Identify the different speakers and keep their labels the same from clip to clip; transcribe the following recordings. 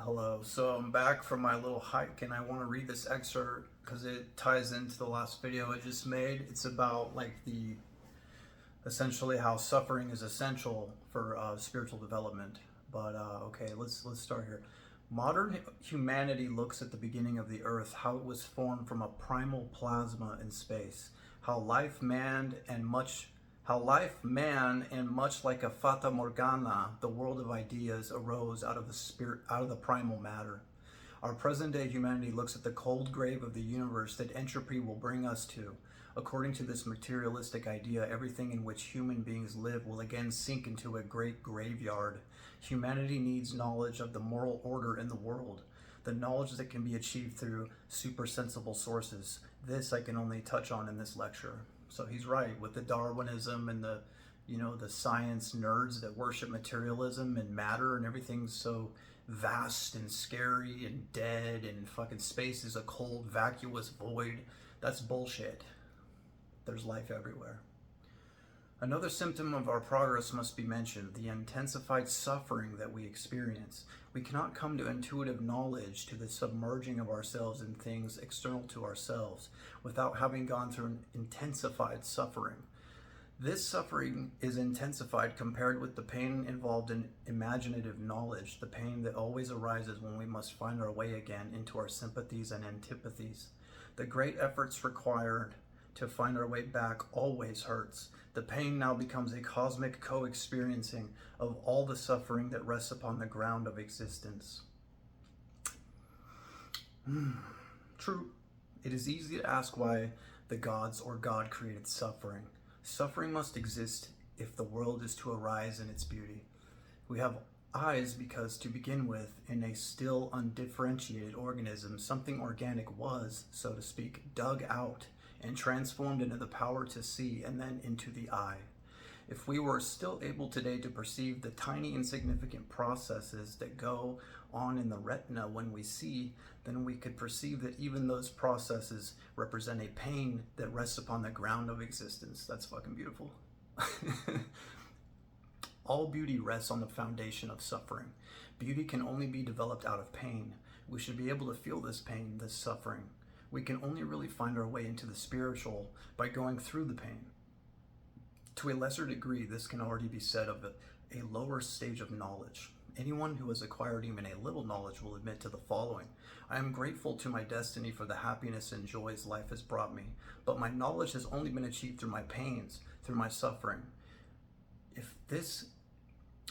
Speaker 1: Hello. So I'm back from my little hike and I want to read this excerpt because it ties into the last video I just made. It's about the essentially how suffering is essential for spiritual development. But okay, let's start here. Modern humanity looks at the beginning of the earth, how it was formed from a primal plasma in space, how life man and much like a fata morgana, the world of ideas arose out of the spirit, out of the primal matter. Our present day humanity looks at the cold grave of the universe that entropy will bring us to. According to this materialistic idea, everything in which human beings live will again sink into a great graveyard. Humanity needs knowledge of the moral order in the world, the knowledge that can be achieved through supersensible sources. This I can only touch on in this lecture. So he's right with the Darwinism and the science nerds that worship materialism and matter and everything's so vast and scary and dead and fucking space is a cold vacuous void. That's bullshit. There's life everywhere. Another symptom of our progress must be mentioned, the intensified suffering that we experience. We cannot come to intuitive knowledge, to the submerging of ourselves in things external to ourselves, without having gone through an intensified suffering. This suffering is intensified compared with the pain involved in imaginative knowledge, the pain that always arises when we must find our way again into our sympathies and antipathies. The great efforts required to find our way back always hurts. The pain now becomes a cosmic co-experiencing of all the suffering that rests upon the ground of existence. True, it is easy to ask why the gods or God created suffering. Suffering must exist if the world is to arise in its beauty. We have eyes because, to begin with, in a still undifferentiated organism, something organic was, so to speak, dug out and transformed into the power to see and then into the eye. If we were still able today to perceive the tiny insignificant processes that go on in the retina when we see, then we could perceive that even those processes represent a pain that rests upon the ground of existence. That's fucking beautiful. All beauty rests on the foundation of suffering. Beauty can only be developed out of pain. We should be able to feel this pain, this suffering. We can only really find our way into the spiritual by going through the pain. To a lesser degree, this can already be said of a lower stage of knowledge. Anyone who has acquired even a little knowledge will admit to the following: I am grateful to my destiny for the happiness and joys life has brought me, but my knowledge has only been achieved through my pains, through my suffering. If this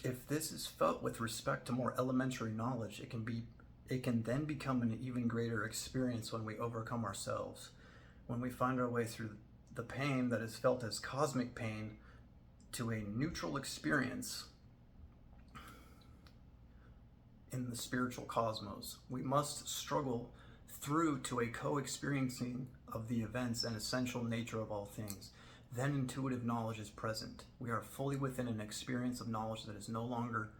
Speaker 1: is felt with respect to more elementary knowledge, it can then become an even greater experience when we overcome ourselves, when we find our way through the pain that is felt as cosmic pain to a neutral experience in the spiritual cosmos. We must struggle through to a co-experiencing of the events and essential nature of all things. Then intuitive knowledge is present. We are fully within an experience of knowledge that is no longer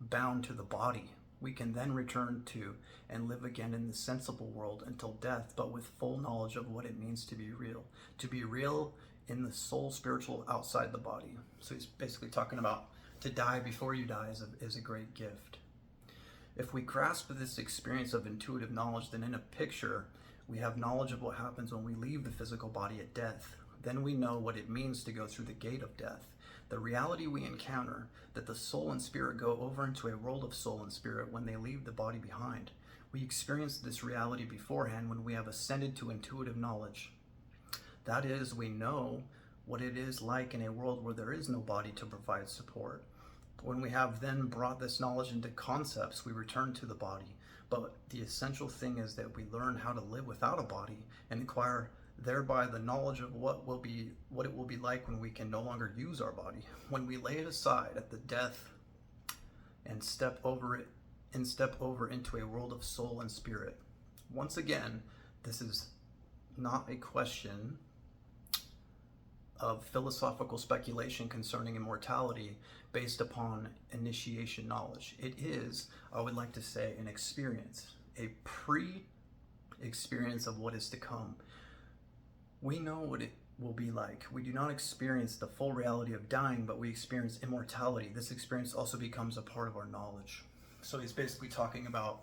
Speaker 1: bound to the body. We can then return to and live again in the sensible world until death, but with full knowledge of what it means to be real. To be real in the soul spiritual outside the body. So he's basically talking about to die before you die is a great gift. If we grasp this experience of intuitive knowledge, then in a picture, we have knowledge of what happens when we leave the physical body at death. Then we know what it means to go through the gate of death. The reality we encounter, that the soul and spirit go over into a world of soul and spirit when they leave the body behind. We experience this reality beforehand when we have ascended to intuitive knowledge. That is, we know what it is like in a world where there is no body to provide support. When we have then brought this knowledge into concepts, we return to the body. But the essential thing is that we learn how to live without a body and acquire thereby the knowledge of what it will be like when we can no longer use our body, when we lay it aside at the death and step over into a world of soul and spirit. Once again, this is not a question of philosophical speculation concerning immortality based upon initiation knowledge. It is, I would like to say, an experience, a pre-experience of what is to come. We know what it will be like. We do not experience the full reality of dying, but we experience immortality. This experience also becomes a part of our knowledge. So he's basically talking about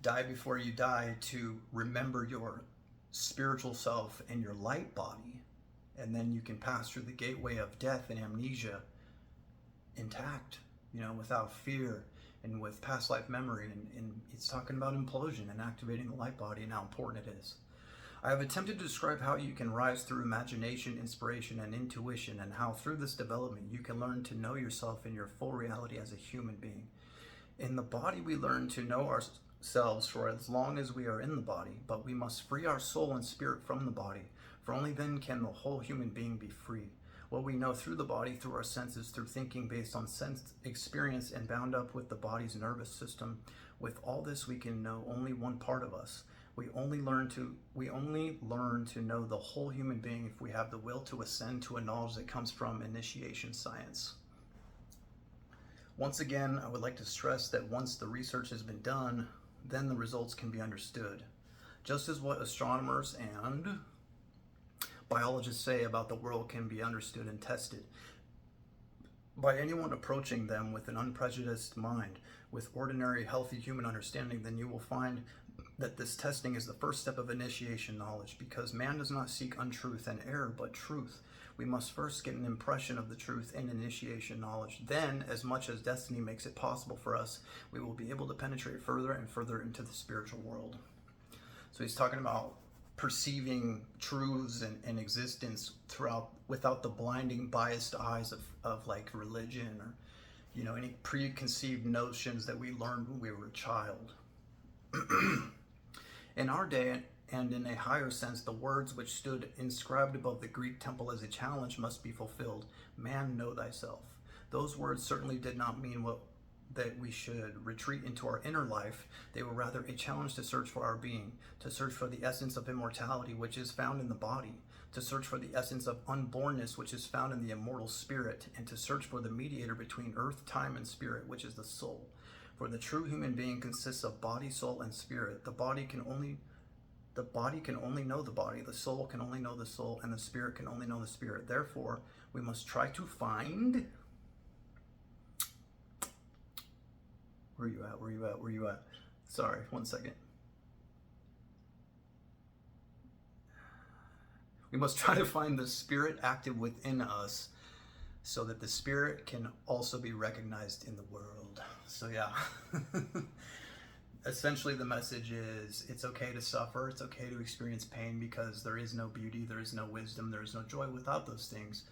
Speaker 1: die before you die to remember your spiritual self and your light body, and then you can pass through the gateway of death and amnesia intact, without fear and with past life memory. And it's talking about implosion and activating the light body and how important it is. I have attempted to describe how you can rise through imagination, inspiration, and intuition, and how through this development you can learn to know yourself in your full reality as a human being. In the body, we learn to know ourselves for as long as we are in the body, but we must free our soul and spirit from the body, for only then can the whole human being be free. What we know through the body, through our senses, through thinking based on sense experience and bound up with the body's nervous system, with all this we can know only one part of us. We only learn to know the whole human being if we have the will to ascend to a knowledge that comes from initiation science. Once again, I would like to stress that once the research has been done, then the results can be understood. Just as what astronomers and biologists say about the world can be understood and tested by anyone approaching them with an unprejudiced mind, with ordinary healthy human understanding, then you will find that this testing is the first step of initiation knowledge, because man does not seek untruth and error, but truth. We must first get an impression of the truth in initiation knowledge. Then, as much as destiny makes it possible for us, we will be able to penetrate further and further into the spiritual world. So he's talking about perceiving truths and existence throughout without the blinding, biased eyes of like religion or any preconceived notions that we learned when we were a child. In our day, and in a higher sense, the words which stood inscribed above the Greek temple as a challenge must be fulfilled. Man, know thyself. Those words certainly did not mean that we should retreat into our inner life. They were rather a challenge to search for our being, to search for the essence of immortality, which is found in the body, to search for the essence of unbornness, which is found in the immortal spirit, and to search for the mediator between earth, time, and spirit, which is the soul. For the true human being consists of body, soul, and spirit. The body can only know the body, the soul can only know the soul, and the spirit can only know the spirit. Therefore, we must try to find... Where you at? Sorry, 1 second. We must try to find the spirit active within us, so that the spirit can also be recognized in the world. So yeah, essentially the message is it's okay to suffer, it's okay to experience pain, because there is no beauty, there is no wisdom, there is no joy without those things.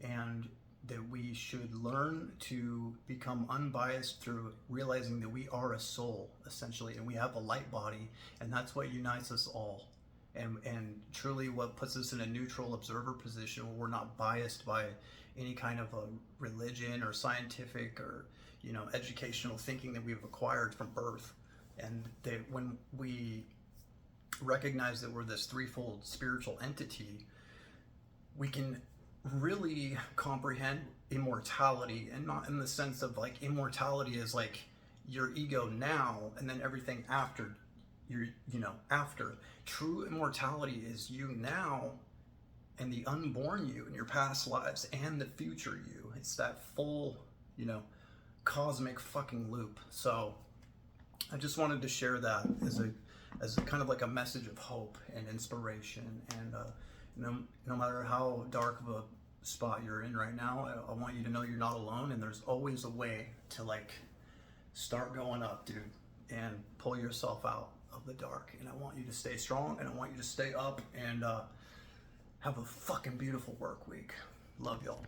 Speaker 1: And that we should learn to become unbiased through realizing that we are a soul, essentially, and we have a light body, and that's what unites us all. And truly what puts us in a neutral observer position where we're not biased by any kind of a religion or scientific or educational thinking that we've acquired from birth. And that when we recognize that we're this threefold spiritual entity, we can really comprehend immortality, and not in the sense of like immortality is like your ego now and then everything after after. True immortality is you now and the unborn you in your past lives and the future you. It's that full cosmic fucking loop. So I just wanted to share that as a kind of like a message of hope and inspiration. And no matter how dark of a spot you're in right now, I want you to know you're not alone, and there's always a way to like start going up, dude, and pull yourself out of the dark. And I want you to stay strong, and I want you to stay up, and have a fucking beautiful work week. Love y'all.